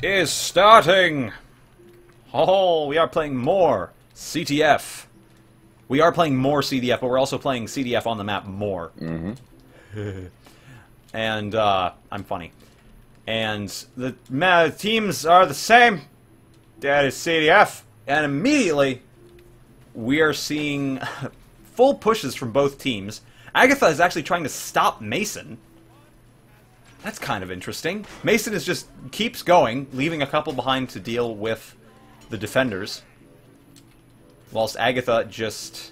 is starting! Oh, we are playing more CTF. We are playing more CTF, but we're also playing CTF on the map more. Mm-hmm. And, I'm funny. And the teams are the same. That is CTF. And immediately, we are seeing full pushes from both teams. Agatha is actually trying to stop Mason. That's kind of interesting. Mason is just keeps going, leaving a couple behind to deal with the defenders. Whilst Agatha just...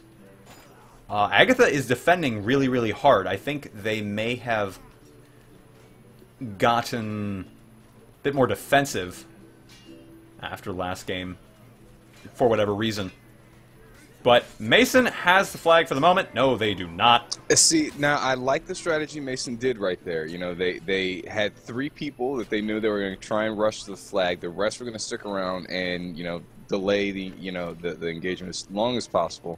Agatha is defending really, really hard. I think they may have gotten a bit more defensive after last game, for whatever reason. But Mason has the flag for the moment. No, they do not. See, now I like the strategy Mason did right there. You know, they had 3 people that they knew they were going to try and rush the flag. The rest were going to stick around and, you know, delay the engagement as long as possible.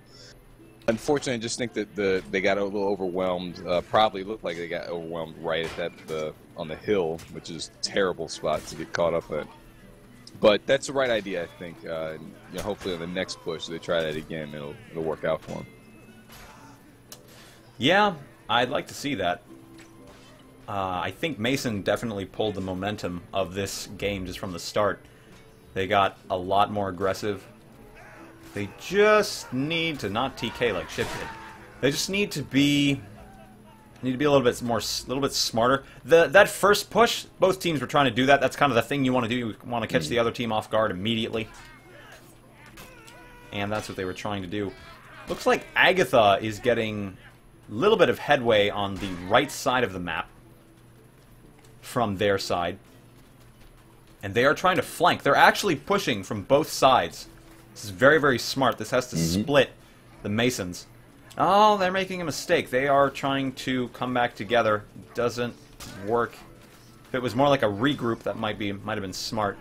Unfortunately, I just think that they got a little overwhelmed. Probably looked like they got overwhelmed right at that on the hill, which is a terrible spot to get caught up at. But that's the right idea, I think. And, you know, hopefully on the next push they try that again. It'll work out for them. Yeah, I'd like to see that. I think Mason definitely pulled the momentum of this game just from the start. They got a lot more aggressive. They just need to not TK like Ship did. They just need to be a little bit smarter. That first push, both teams were trying to do that. That's kind of the thing you want to do. You want to catch the other team off guard immediately. And that's what they were trying to do. Looks like Agatha is getting a little bit of headway on the right side of the map from their side. And they are trying to flank. They're actually pushing from both sides. This is very, very smart. This has to split the Masons. Oh, they're making a mistake. They are trying to come back together. Doesn't work. If it was more like a regroup, that might have been smart.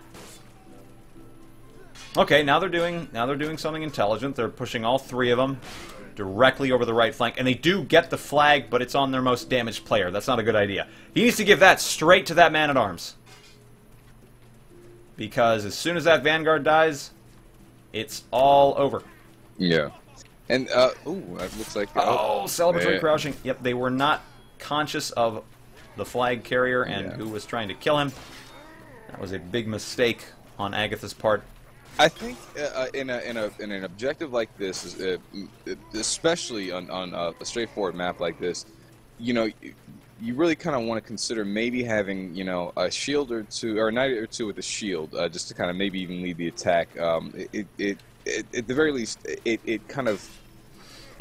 Okay, now they're doing something intelligent. They're pushing all 3 of them directly over the right flank, and they do get the flag, but it's on their most damaged player. That's not a good idea. He needs to give that straight to that man-at-arms. Because as soon as that Vanguard dies, it's all over. Yeah. And, ooh, that looks like... Oh, celebratory crouching. Yep, they were not conscious of the flag carrier and who was trying to kill him. That was a big mistake on Agatha's part. I think in an objective like this, especially on a straightforward map like this, you know, you really kind of want to consider maybe having, you know, a shield or 2, or a knight or 2 with a shield, just to kind of maybe even lead the attack. At the very least, it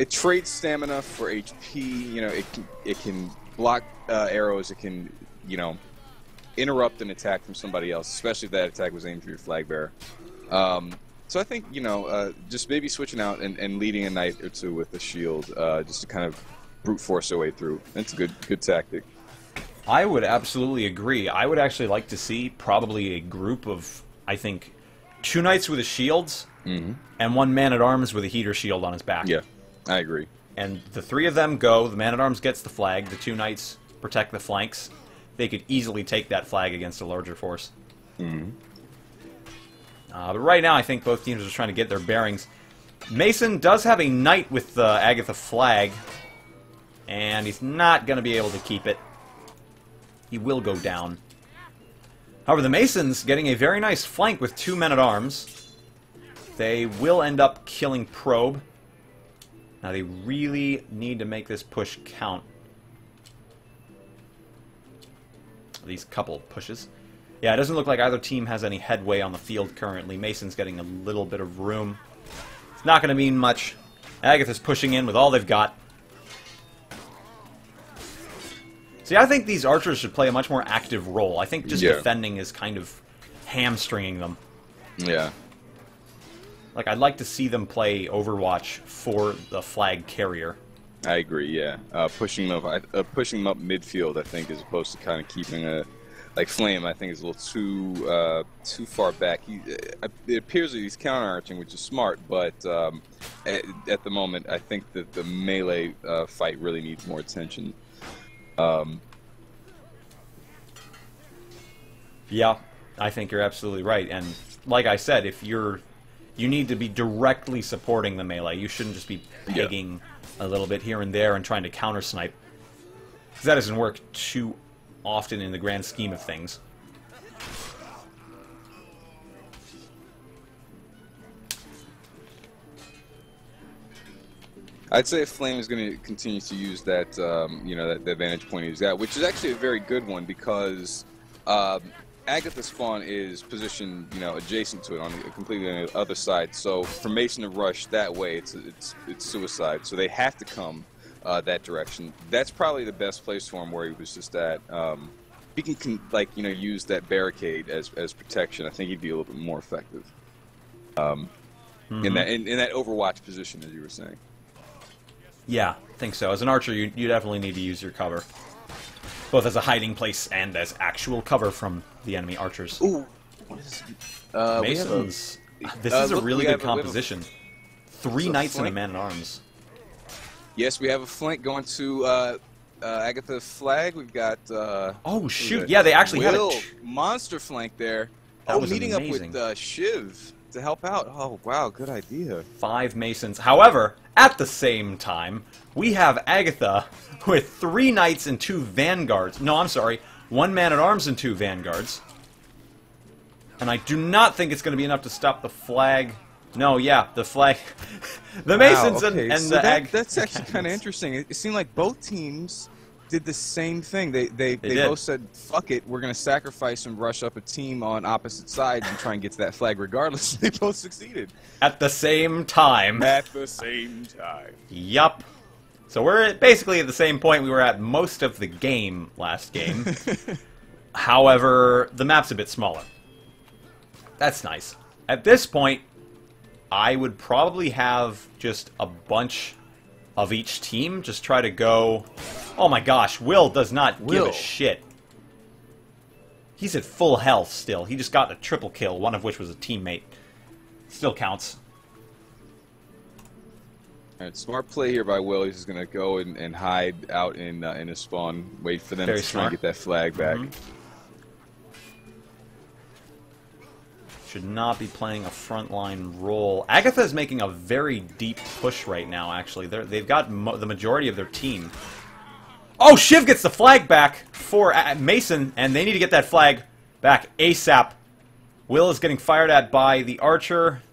trades stamina for HP. You know, it can block arrows. It can, you know, interrupt an attack from somebody else, especially if that attack was aimed for your flag bearer. So I think, you know, just maybe switching out and leading a knight or 2 with a shield, just to kind of brute force their way through. That's a good tactic. I would absolutely agree. I would actually like to see probably a group of, I think, 2 knights with a shields and 1 man-at-arms with a heater shield on his back. Yeah, I agree. And the 3 of them go, the man-at-arms gets the flag, the 2 knights protect the flanks. They could easily take that flag against a larger force. But right now, I think both teams are just trying to get their bearings. Mason does have a knight with the Agatha flag, and he's not going to be able to keep it. He will go down. However, the Masons getting a very nice flank with 2 men-at-arms. They will end up killing Probe. Now they really need to make this push count. These couple pushes. Yeah, it doesn't look like either team has any headway on the field currently. Mason's getting a little bit of room. It's not going to mean much. Agatha's pushing in with all they've got. See, I think these archers should play a much more active role. I think just defending is kind of hamstringing them. Yeah. Like, I'd like to see them play Overwatch for the flag carrier. I agree, yeah. Pushing them up midfield, I think, as opposed to kind of keeping a... Like Flame, I think, is a little too far back. It appears that he's counter-arching, which is smart, but at the moment, I think that the melee fight really needs more attention. Yeah. I think you're absolutely right. And like I said, if you need to be directly supporting the melee. You shouldn't just be pegging a little bit here and there and trying to counter snipe. Because that doesn't work too often in the grand scheme of things. I'd say Flame is going to continue to use that, you know, that vantage point he's got, which is actually a very good one because Agatha spawn is positioned, you know, adjacent to it on completely on the other side. So for Mason to rush that way, it's suicide. So they have to come that direction. That's probably the best place for him, where he was just at. He can like, you know, use that barricade as protection. I think he'd be a little bit more effective in that Overwatch position, as you were saying. Yeah, I think so. As an archer, you definitely need to use your cover. Both as a hiding place and as actual cover from the enemy archers. Ooh. What is Masons. This is a really good composition. 3 knights and a man-at-arms. Yes, we have a flank going to Agatha's flag. We've got... oh, shoot. Yeah, they actually had a... monster flank there. That was meeting amazing. up with Shiv to help out. Oh, wow, good idea. 5 Masons. However, at the same time, we have Agatha with 3 knights and 2 vanguards. No, I'm sorry. 1 man-at-arms and 2 vanguards. And I do not think it's going to be enough to stop the flag. No, yeah, the flag. The Masons okay. and So the Ag... that's actually kind of interesting. It seemed like both teams did the same thing. They both said, fuck it, we're going to sacrifice and rush up a team on opposite sides and try and get to that flag regardless. They both succeeded. At the same time. At the same time. Yup. So we're basically at the same point we were at most of the game last game. However, the map's a bit smaller. That's nice. At this point, I would probably have just a bunch of each team. Just try to go... Oh my gosh, Will does not give a shit. He's at full health still. He just got a triple kill, one of which was a teammate. Still counts. Alright, smart play here by Will. He's just going to go and hide out in his spawn. Wait for them to try and get that flag back. Should not be playing a frontline role. Agatha is making a very deep push right now, actually. They've got the majority of their team. Oh, Shiv gets the flag back for Mason, and they need to get that flag back ASAP. Will is getting fired at by the archer.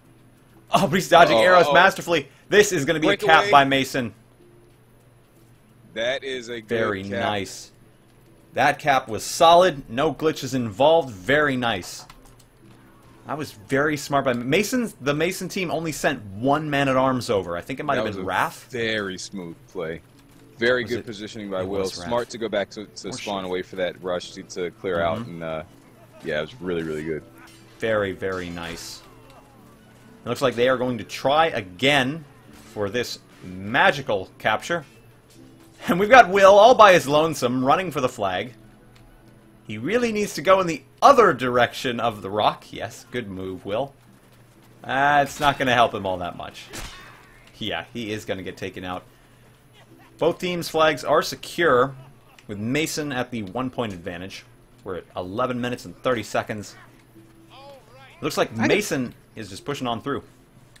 Oh, but he's dodging arrows masterfully. This is going to be a cap by Mason. That is a good Very cap. nice. That cap was solid. No glitches involved. Very nice. That was very smart by Mason. The Mason team only sent 1 man-at-arms over. I think it might have been Raph. Very smooth play. Very good positioning by Will. Smart to go back to spawn away for that rush to clear out. And yeah, it was really, really good. Very, very nice. It looks like they are going to try again for this magical capture. And we've got Will all by his lonesome running for the flag. He really needs to go in the other direction of the rock. Yes, good move, Will. It's not going to help him all that much. Yeah, he is going to get taken out. Both teams' flags are secure, with Mason at the 1-point advantage. We're at 11 minutes and 30 seconds. It looks like Mason is just pushing on through.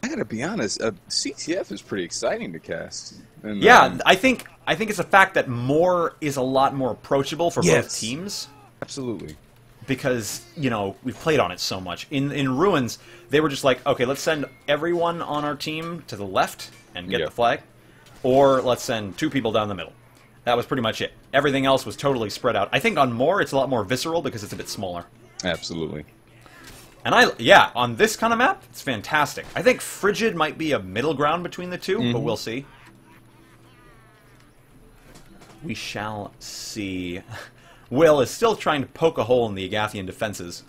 I gotta be honest, CTF is pretty exciting to cast. And, yeah, I think it's a fact that Moor is a lot more approachable for both teams. Absolutely. Because, you know, we've played on it so much. In Ruins, they were just like, okay, let's send everyone on our team to the left and get the flag. Or let's send 2 people down the middle. That was pretty much it. Everything else was totally spread out. I think on Moor, it's a lot more visceral because it's a bit smaller. Absolutely. And on this kind of map, it's fantastic. I think Frigid might be a middle ground between the two, but we'll see. We shall see. Will is still trying to poke a hole in the Agathian defenses.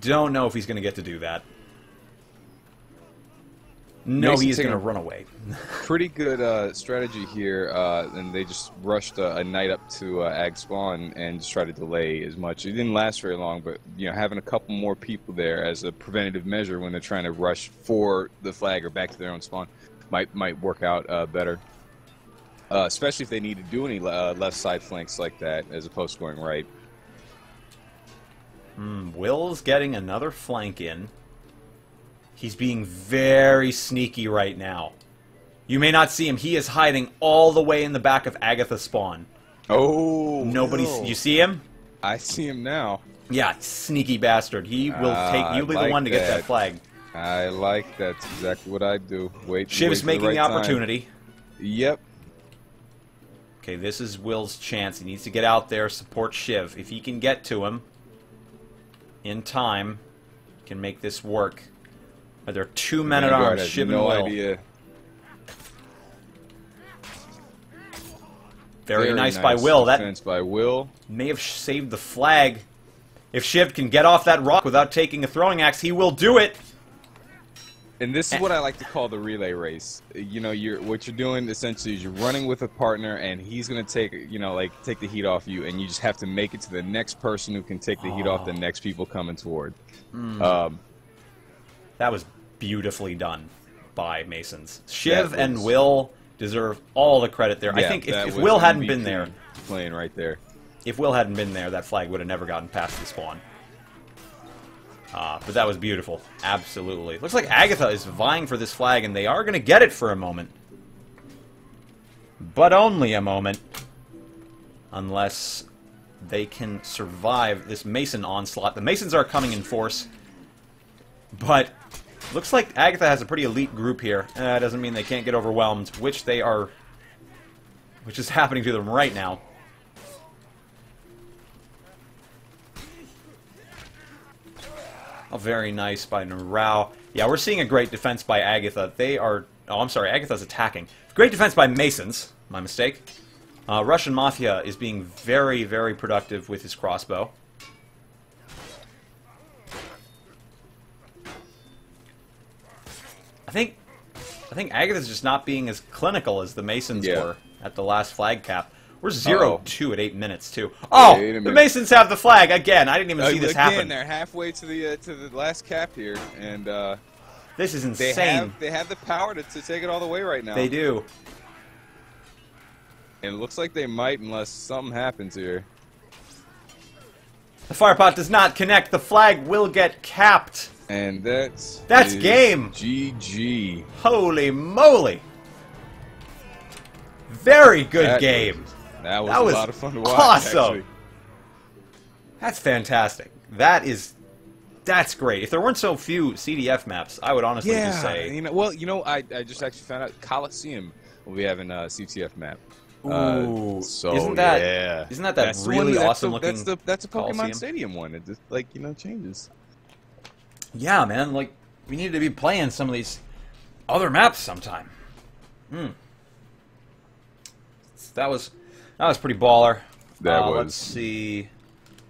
Don't know if he's going to get to do that. No, he's going to run away. Pretty good strategy here, and they just rushed a knight up to Ag spawn and just tried to delay as much. It didn't last very long, but you know, having a couple more people there as a preventative measure when they're trying to rush for the flag or back to their own spawn might work out better. Especially if they need to do any left side flanks like that, as opposed to going right. Will's getting another flank in. He's being very sneaky right now. You may not see him. He is hiding all the way in the back of Agatha's spawn. Oh, Nobody's. You see him? I see him now. Yeah, sneaky bastard. He will take. You'll be the one to get that flag. I like that. That's exactly what I do. Shiv's making the opportunity. Yep. Okay, this is Will's chance. He needs to get out there, support Shiv. If he can get to him in time, he can make this work. But there are 2 men at arms, Shiv and Will. Idea. Very nice by Will. Defense by Will. May have saved the flag. If Shiv can get off that rock without taking a throwing axe, he will do it. And this is what I like to call the relay race. You know, what you're doing essentially is you're running with a partner, and he's gonna take, take the heat off you, and you just have to make it to the next person who can take the heat off the next people coming toward. That was beautifully done by Masons. Shiv and Will deserve all the credit there. Yeah, I think if Will hadn't been there, playing right there. If Will hadn't been there, that flag would have never gotten past the spawn. But that was beautiful. Absolutely. Looks like Agatha is vying for this flag, and they are going to get it for a moment. But only a moment. Unless they can survive this Mason onslaught. The Masons are coming in force. But looks like Agatha has a pretty elite group here. Doesn't mean they can't get overwhelmed, which they are... which is happening to them right now. Oh, very nice by Narao. Yeah, we're seeing a great defense by Agatha. They are... oh, I'm sorry, Agatha's attacking. Great defense by Masons. My mistake. Russian Mafia is being very, very productive with his crossbow. I think Agatha's just not being as clinical as the Masons were at the last flag cap. We're 0-2 at 8 minutes, too. Oh! The Masons have the flag again! I didn't even see this happen. They're halfway to the last cap here, and this is insane. They have the power to take it all the way right now. They do. And it looks like they might, unless something happens here. The firepot does not connect. The flag will get capped. And that's game. GG. Holy moly! Very good game. That was a lot of fun to watch. Awesome. Actually. That's fantastic. That's great. If there weren't so few CTF maps, I would honestly just say. I just actually found out Coliseum will be having a CTF map. Ooh, so isn't that really awesome looking? That's a Pokemon Coliseum? Stadium one. It just changes. Yeah, man. Like we need to be playing some of these other maps sometime. That was pretty baller. That was. Let's see.